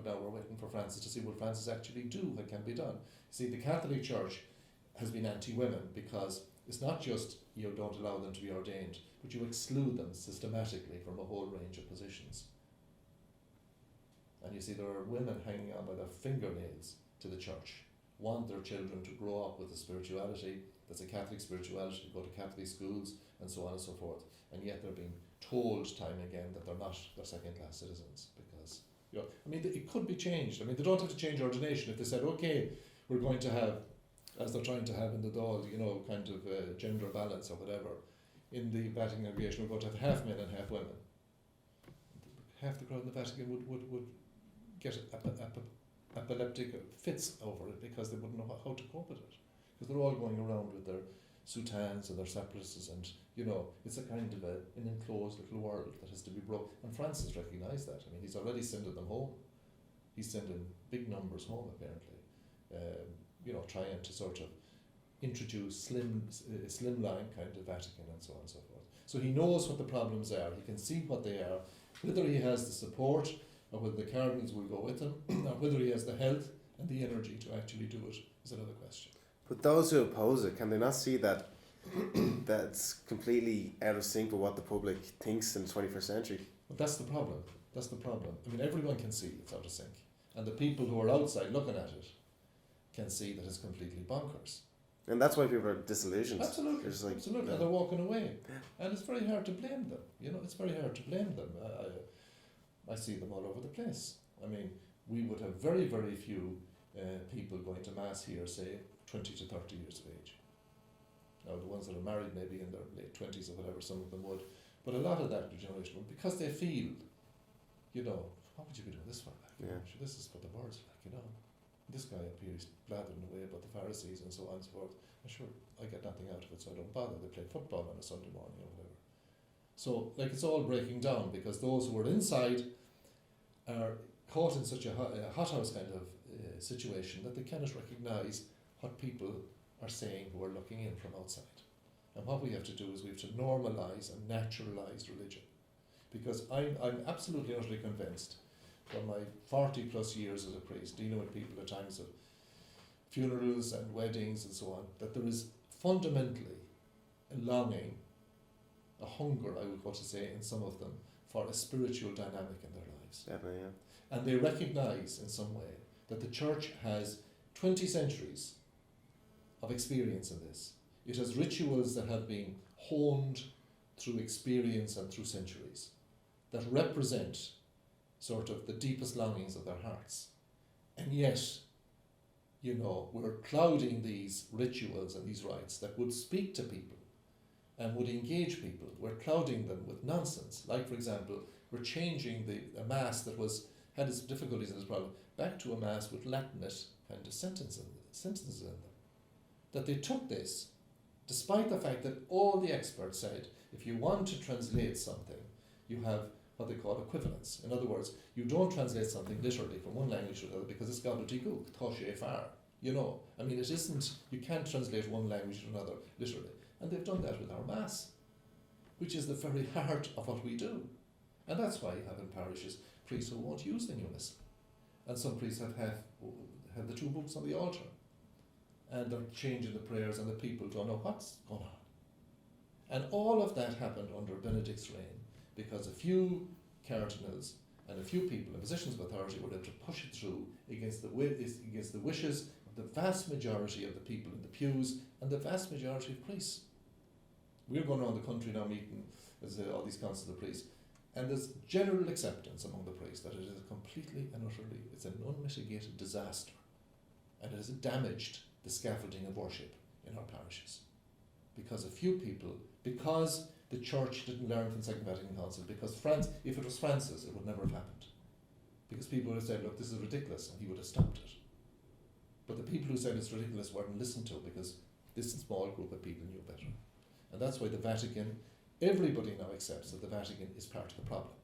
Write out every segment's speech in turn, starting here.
but now we're waiting for Francis to see what Francis actually do, what can be done. See, the Catholic Church has been anti-women because it's not just you don't allow them to be ordained, but you exclude them systematically from a whole range of positions. And you see there are women hanging on by their fingernails to the church, want their children to grow up with a spirituality that's a Catholic spirituality, go to Catholic schools and so on and so forth, and yet they're being told time and again that they're not, they're second-class citizens because, I mean, it could be changed. I mean, they don't have to change ordination if they said, okay, we're going to have, as they're trying to have in the Dáil, kind of gender balance or whatever. In the Vatican congregation, we're going to have half men and half women. Half the crowd in the Vatican would get epileptic fits over it because they wouldn't know how to cope with it. Because they're all going around with their soutanes and their surplices, and it's a kind of an enclosed little world that has to be broken. And Francis recognised that. I mean, he's already sending them home. He's sending big numbers home, apparently. Trying to sort of introduce slimline kind of Vatican and so on and so forth. So he knows what the problems are. He can see what they are. Whether he has the support, or whether the cardinals will go with him, or whether he has the health and the energy to actually do it, is another question. But those who oppose it, can they not see that that's completely out of sync with what the public thinks in the 21st century? But that's the problem. That's the problem. I mean, everyone can see it's out of sync. And the people who are outside looking at it can see that it's completely bonkers. And that's why people are disillusioned. Absolutely. Absolutely. And they're walking away. And it's very hard to blame them. It's very hard to blame them. I see them all over the place. I mean, we would have very, very few people going to Mass here, say, 20 to 30 years of age. Now, the ones that are married maybe in their late 20s or whatever, some of them would. But a lot of that generation would, because they feel, what would you be doing this for? This is what the world's like, This guy up here is blathering away about the Pharisees and so on and so forth. And sure, I get nothing out of it, so I don't bother. They play football on a Sunday morning or whatever. So, it's all breaking down because those who are inside are caught in such a hothouse kind of situation that they cannot recognise what people are saying who are looking in from outside. And what we have to do is we have to normalise and naturalise religion. Because I'm absolutely utterly convinced from my 40 plus years as a priest, dealing with people at times of funerals and weddings and so on, that there is fundamentally a longing, a hunger, I would go to say, in some of them, for a spiritual dynamic in their lives. Definitely, yeah. And they recognise in some way that the church has 20 centuries of experience in this. It has rituals that have been honed through experience and through centuries that represent sort of the deepest longings of their hearts. And yet, we're clouding these rituals and these rites that would speak to people and would engage people. We're clouding them with nonsense. Like, for example, we're changing a Mass that had its difficulties and its problem back to a Mass with Latinate kind of sentences in them. That they took this, despite the fact that all the experts said, if you want to translate something, you have what they call equivalence. In other words, you don't translate something literally from one language to another because it's gobbledygook, toshe far. I mean, it isn't, you can't translate one language to another literally. And they've done that with our Mass, which is the very heart of what we do. And that's why you have in parishes priests who won't use the New Missal. And some priests have the two books on the altar. And they're changing the prayers and the people don't know what's going on. And all of that happened under Benedict's reign because a few cardinals and a few people in positions of authority were able to push it through against the wishes of the vast majority of the people in the pews and the vast majority of priests. We're going around the country now meeting all these councils of priests, and there's general acceptance among the priests that it is completely and utterly, it's an unmitigated disaster, and it has damaged the scaffolding of worship in our parishes. Because a few people, because the church didn't learn from the Second Vatican Council, because if it was Francis, it would never have happened. Because people would have said, look, this is ridiculous, and he would have stopped it. But the people who said it's ridiculous weren't listened to because this small group of people knew better. And that's why the Vatican, everybody now accepts that the Vatican is part of the problem.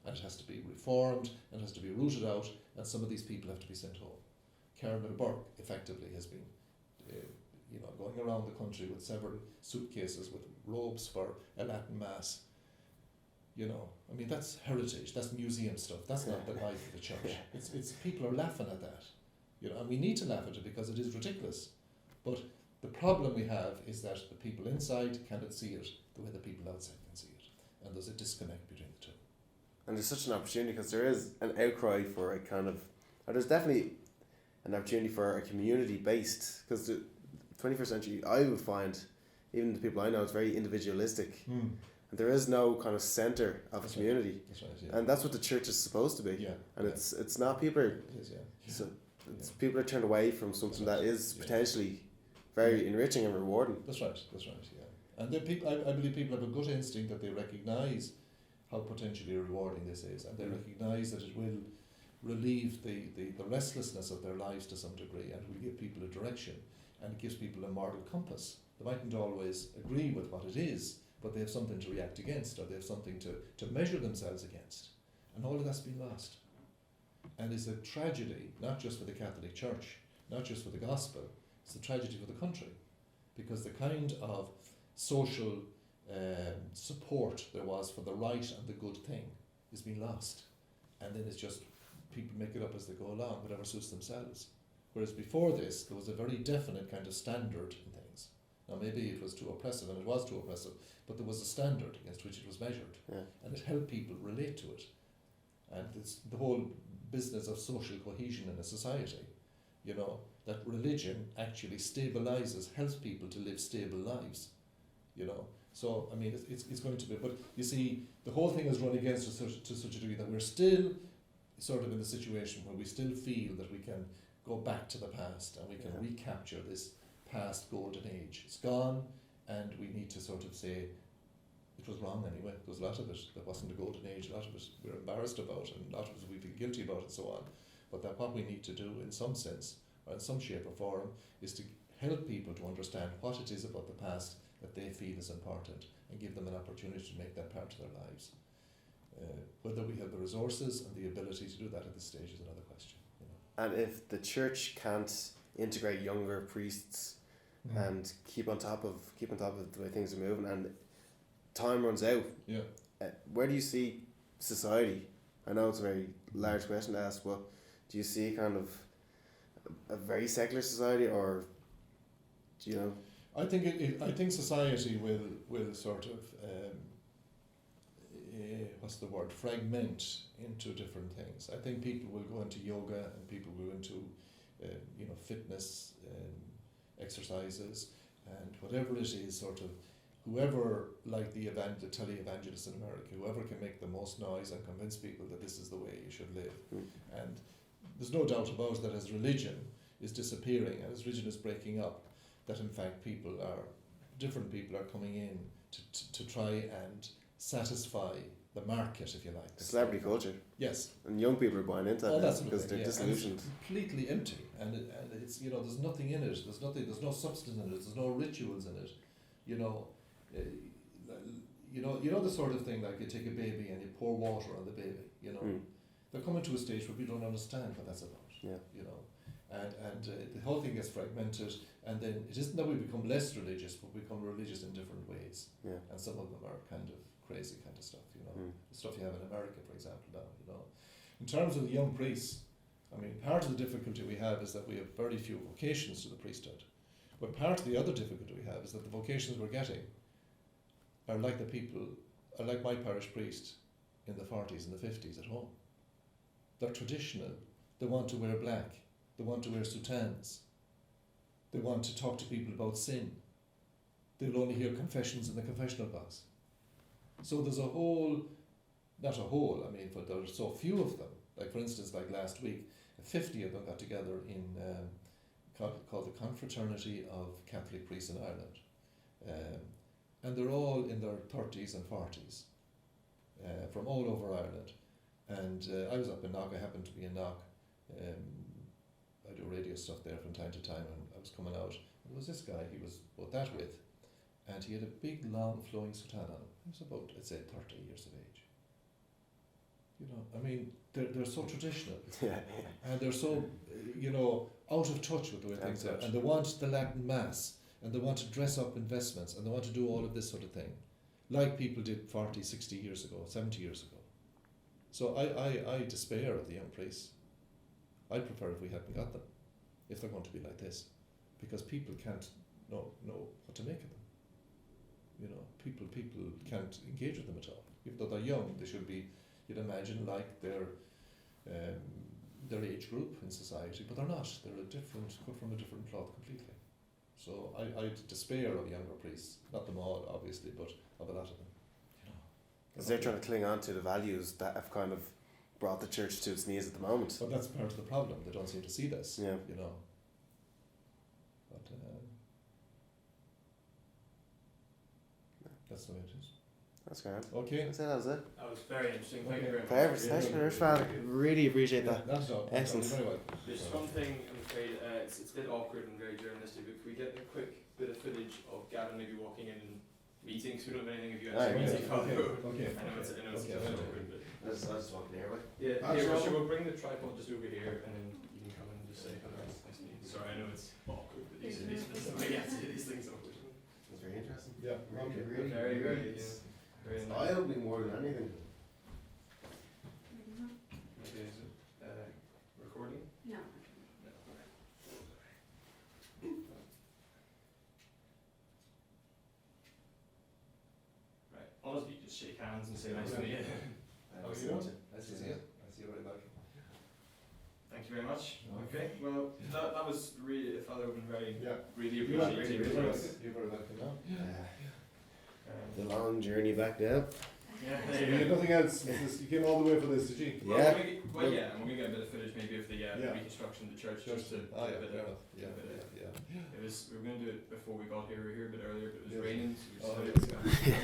And it has to be reformed, and it has to be rooted out, and some of these people have to be sent home. Cardinal Burke effectively has been going around the country with several suitcases with robes for a Latin Mass, You know, I mean, that's heritage, that's museum stuff, that's not the life of the church. It's people are laughing at that, you know, and we need to laugh at it because it is ridiculous. But the problem we have is that the people inside cannot see it the way the people outside can see it, and there's a disconnect between the two. And there's such an opportunity because there is an outcry for a kind of, or there's definitely an opportunity for a community based, because the 21st century, I would find, even the people I know, it's very individualistic. And there is no kind of centre of a community. Right. That's right, yeah. And that's what the church is supposed to be. Yeah. And it's not, people are, It is, yeah. so people are turned away from something that is Yeah. potentially very enriching and rewarding. That's right, yeah. And the people, I believe people have a good instinct that they recognise how potentially rewarding this is, and they recognise that it will relieve the restlessness of their lives to some degree, and will give people a direction, and it gives people a moral compass. They mightn't always agree with what it is, but they have something to react against, or they have something to measure themselves against. And all of that's been lost. And it's a tragedy, not just for the Catholic Church, not just for the gospel, it's a tragedy for the country. Because the kind of social support there was for the right and the good thing is being lost. And then it's just, people make it up as they go along, whatever suits themselves. Whereas before this, there was a very definite kind of standard in things. Now maybe it was too oppressive, and it was too oppressive, but there was a standard against which it was measured, and it helped people relate to it. And it's the whole business of social cohesion in a society, you know, that religion actually stabilises, helps people to live stable lives, you know. So, I mean, it's going to be, but you see, the whole thing has run against us to such a degree that we're still sort of in the situation where we still feel that we can go back to the past and we can recapture this past golden age. It's gone, and we need to sort of say it was wrong anyway. There was a lot of it that wasn't a golden age, a lot of it we're embarrassed about, and a lot of it we feel guilty about, and so on. But that what we need to do in some sense, or in some shape or form, is to help people to understand what it is about the past that they feel is important, and give them an opportunity to make that part of their lives. Whether we have the resources and the ability to do that at this stage is another question. You know. And if the church can't integrate younger priests and keep on top of the way things are moving, and time runs out, where do you see society? I know it's a very large question to ask, but do you see kind of a very secular society, or do you know? I think society will sort of what's the word, fragment into different things. I think people will go into yoga, and people will go into fitness exercises, and whatever it is, sort of whoever, like the tele-evangelists in America, whoever can make the most noise and convince people that this is the way you should live. And there's no doubt about it that as religion is disappearing and as religion is breaking up, that in fact different people are coming in to try and satisfy the market, if you like. Celebrity culture. Yes. And young people are buying into that because they're disillusioned. And it's completely empty, and it's there's nothing in it. There's no substance in it. There's no rituals in it. You know the sort of thing, like you take a baby and you pour water on the baby. You know, they're coming to a stage where we don't understand what that's about. Yeah. You know, and the whole thing gets fragmented, and then it isn't that we become less religious, but we become religious in different ways. Yeah. And some of them are kind of crazy kind of stuff, you know, the stuff you have in America, for example, now, you know. In terms of the young priests, I mean, part of the difficulty we have is that we have very few vocations to the priesthood. But part of the other difficulty we have is that the vocations we're getting are like my parish priest in the 40s and the 50s at home. They're traditional. They want to wear black. They want to wear soutanes. They want to talk to people about sin. They'll only hear confessions in the confessional box. So there's but there are so few of them. Like, for instance, like last week, 50 of them got together in called the Confraternity of Catholic Priests in Ireland. And they're all in their 30s and 40s, from all over Ireland. And I was up in Knock. I happened to be in Knock. I do radio stuff there from time to time, and I was coming out. And there was this guy, he was about that width, and he had a big, long, flowing soutane on him. He was about, I'd say, 30 years of age. You know, I mean, they're so traditional. And they're so, out of touch with the way things are. And they want the Latin Mass, and they want to dress up in vestments, and they want to do all of this sort of thing. like people did 40, 60 years ago, 70 years ago. So I despair of the young priests. I'd prefer if we hadn't got them, if they're going to be like this, because people can't know what to make of them. You know, people can't engage with them at all. Even though they're young, they should be, you'd imagine, like their age group in society, but they're not. They're cut from a different cloth completely. So I despair of younger priests. Not them all, obviously, but of a lot of them. You know, Because they're trying to cling on to the values that have kind of brought the church to its knees at the moment. But that's part of the problem. They don't seem to see this. Yeah. You know. But that's the way it is. That's grand. Okay. That was it. That was very interesting. Thank you very much. Perfect. Thanks very much, Father. Really appreciate that. That's all. Excellent. Very well. There's one thing, I'm afraid, it's a bit awkward and very journalistic, but can we get a quick bit of footage of Gavin maybe walking in meetings? We don't have anything if you Aye, actually okay, meeting Father. Okay. I know it's Okay. just awkward, but I just walking here, right? yeah. Ah, Here, sure. we'll bring the tripod just over here, and then you can come and just say hello. Nice to meet you. Sorry, I know it's awkward, but these are these things are awkward. That's very interesting. Yeah. Okay. Very, very, very nice. Eye-opening more than anything. Okay, is it recording? No. No. Right. Honestly, just shake hands and say nice to meet you. Oh, you want it? Nice to see you. I see you right back. Thank you very much. No. Okay. Well, that was really Father Hoban very Yeah. really You're appreciated. very welcome now. The long journey back now. Yeah. So you had nothing else. You came all the way for this, did you? Well, Yeah. and we're gonna get a bit of footage maybe of the Yeah. reconstruction of the church just to Ah, get yeah, a bit fair of. enough. Yeah, get a bit of- yeah. We were gonna do it before we got here. We were here a bit earlier, but it was Yeah. raining, so we Oh, decided yeah. to go.